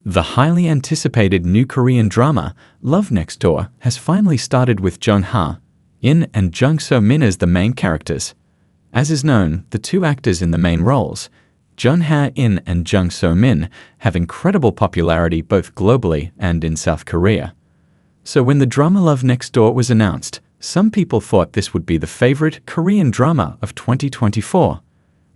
The highly anticipated new Korean drama, Love Next Door, has finally started with Jung Hae and Jung So-min as the main characters. As is known, the two actors in the main roles, Jung Hae and Jung So-min, have incredible popularity both globally and in South Korea. So when the drama Love Next Door was announced, some people thought this would be the favorite Korean drama of 2024.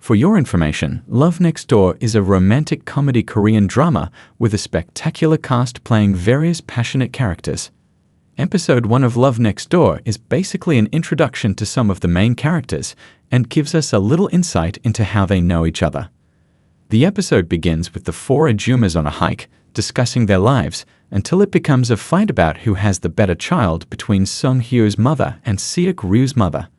For your information, Love Next Door is a romantic comedy Korean drama with a spectacular cast playing various passionate characters. Episode 1 of Love Next Door is basically an introduction to some of the main characters and gives us a little insight into how they know each other. The episode begins with the four ajumas on a hike, discussing their lives, until it becomes a fight about who has the better child between Sung Hyo's mother and Seok Ryu's mother.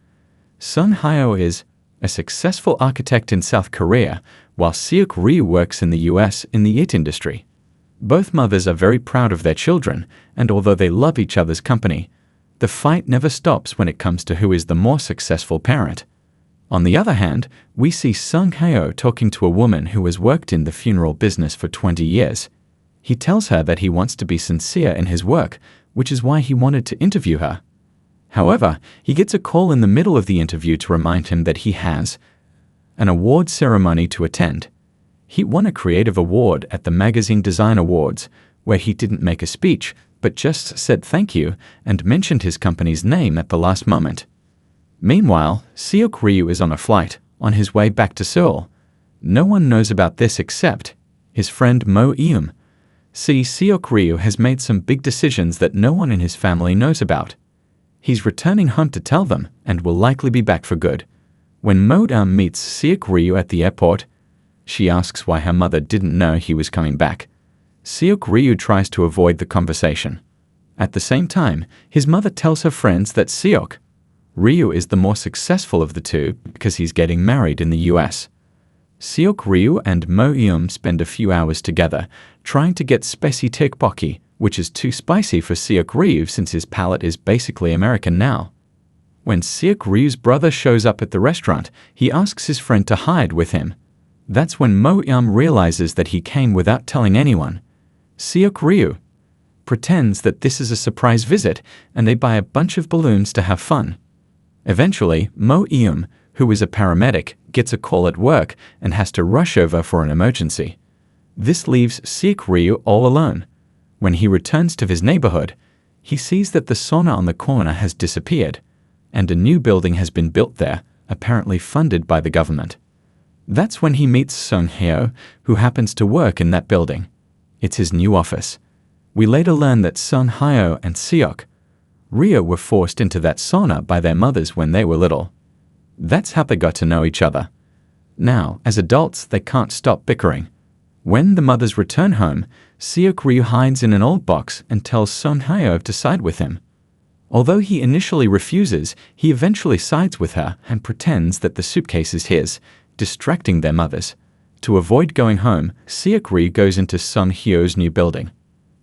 Sung Hyo is a successful architect in South Korea, while Seok Ryu works in the US in the IT industry. Both mothers are very proud of their children, and although they love each other's company, the fight never stops when it comes to who is the more successful parent. On the other hand, we see Sung Hyo talking to a woman who has worked in the funeral business for 20 years. He tells her that he wants to be sincere in his work, which is why he wanted to interview her. However, he gets a call in the middle of the interview to remind him that he has an award ceremony to attend. He won a creative award at the Magazine Design Awards, where he didn't make a speech, but just said thank you and mentioned his company's name at the last moment. Meanwhile, Seok Ryu is on a flight, on his way back to Seoul. No one knows about this except his friend Mo Eum. See, Seok Ryu has made some big decisions that no one in his family knows about. He's returning home to tell them and will likely be back for good. When Mo Eum meets Seok Ryu at the airport, she asks why her mother didn't know he was coming back. Seok Ryu tries to avoid the conversation. At the same time, his mother tells her friends that Seok Ryu is the more successful of the two because he's getting married in the US. Seok Ryu and Mo Eum spend a few hours together, trying to get spicy tteokbokki, which is too spicy for Seok Ryu since his palate is basically American now. When Seok Ryu's brother shows up at the restaurant, he asks his friend to hide with him. That's when Mo Eum realizes that he came without telling anyone. Seok Ryu pretends that this is a surprise visit, and they buy a bunch of balloons to have fun. Eventually, Mo Eum, who is a paramedic, gets a call at work and has to rush over for an emergency. This leaves Seok Ryu all alone. When he returns to his neighborhood, he sees that the sauna on the corner has disappeared, and a new building has been built there, apparently funded by the government. That's when he meets Sung Hyo, who happens to work in that building. It's his new office. We later learn that Sung Hyo and Seok Ryu were forced into that sauna by their mothers when they were little. That's how they got to know each other. Now, as adults, they can't stop bickering. When the mothers return home, Seok Ryu hides in an old box and tells Sung Hyo to side with him. Although he initially refuses, he eventually sides with her and pretends that the suitcase is his, distracting their mothers. To avoid going home, Seok Ryu goes into Sung Hyo's new building.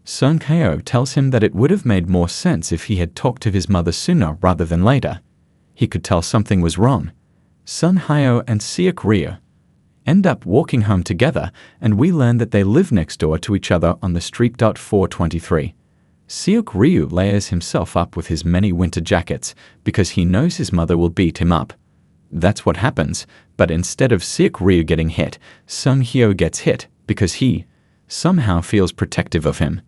Sung Hyo tells him that it would have made more sense if he had talked to his mother sooner rather than later. He could tell something was wrong. Sung Hyo and Seok Ryu end up walking home together, and we learn that they live next door to each other on the street. 423. Seok Ryu layers himself up with his many winter jackets because he knows his mother will beat him up. That's what happens, but instead of Seok Ryu getting hit, Sung Hyo gets hit because he somehow feels protective of him.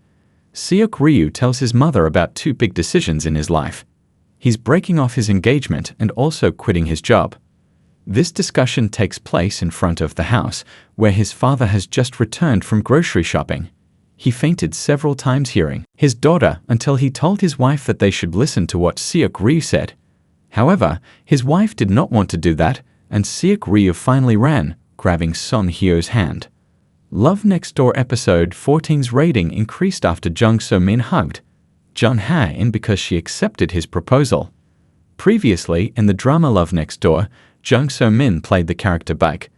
Seok Ryu tells his mother about two big decisions in his life. He's breaking off his engagement and also quitting his job. This discussion takes place in front of the house, where his father has just returned from grocery shopping. He fainted several times hearing his daughter until he told his wife that they should listen to what Seok Ryu said. However, his wife did not want to do that, and Seok Ryu finally ran, grabbing Sung Hyo's hand. Love Next Door episode 14's rating increased after Jung So-min hugged Jung Hae in because she accepted his proposal. Previously, in the drama Love Next Door, Jung So-min played the character Baek.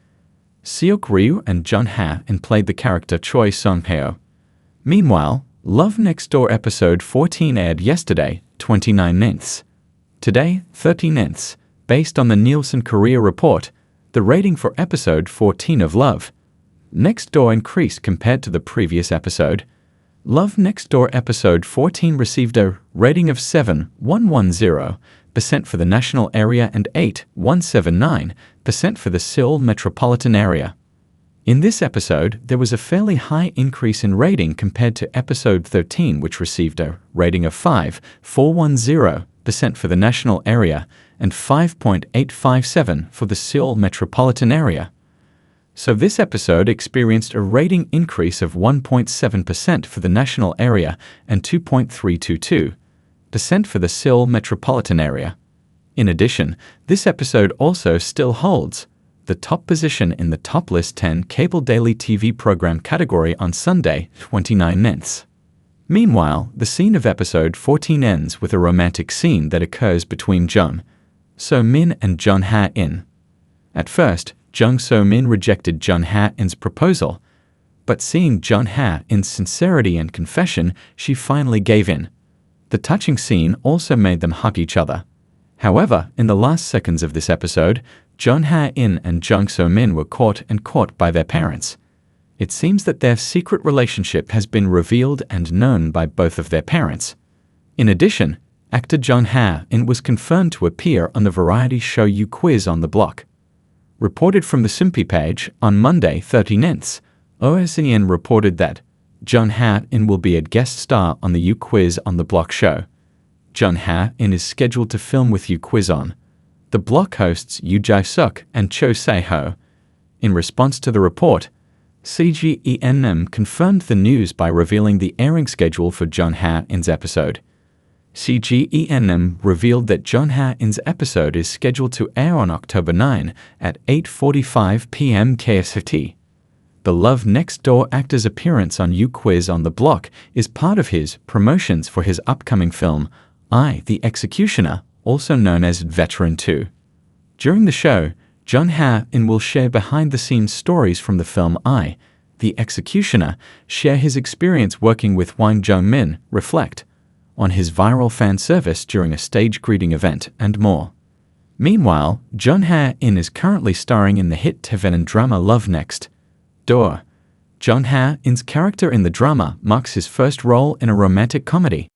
Seok Ryu and Jung Hae played the character Choi Sung Hyo. Meanwhile, Love Next Door episode 14 aired yesterday, 29th. Today, 13th. Based on the Nielsen Korea report, the rating for episode 14 of Love Next Door increased compared to the previous episode. Love Next Door episode 14 received a rating of 7,110% for the national area and 8,179% for the Seoul metropolitan area. In this episode, there was a fairly high increase in rating compared to episode 13, which received a rating of 5,410% for the national area and 5.857 for the Seoul metropolitan area. So this episode experienced a rating increase of 1.7% for the national area and 2.322% for the Seoul metropolitan area. In addition, this episode also still holds the top position in the top list 10 cable daily TV program category on Sunday, 29 minutes. Meanwhile, the scene of episode 14 ends with a romantic scene that occurs between Jung So-min and Jung Hae. At first, Jung So-min rejected Jung Hae's proposal, but seeing Jung Hae's sincerity and confession, she finally gave in. The touching scene also made them hug each other. However, in the last seconds of this episode, Jung Hae and Jung So-min were caught by their parents. It seems that their secret relationship has been revealed and known by both of their parents. In addition, actor Jung Hae was confirmed to appear on the variety show You Quiz on the Block. Reported from the Simpy page on Monday 13th, OSEN reported that Jung Hae will be a guest star on the You Quiz on the Block show. Jung Hae is scheduled to film with You Quiz on the Block hosts Yoo Jae-suk and Cho Se-ho. In response to the report, CGENM confirmed the news by revealing the airing schedule for Jung Hae's episode. CGENM revealed that Jung Hae's episode is scheduled to air on October 9 at 8:45 p.m. KST. The Love Next Door actor's appearance on You Quiz on the Block is part of his promotions for his upcoming film, I, the Executioner, also known as Veteran 2. During the show, Jung Hae will share behind-the-scenes stories from the film I, the Executioner, share his experience working with Won Jung-min, reflect on his viral fan service during a stage greeting event, and more. Meanwhile, Jung Hae is currently starring in the hit TV drama Love Next Door. Jung Hae's character in the drama marks his first role in a romantic comedy.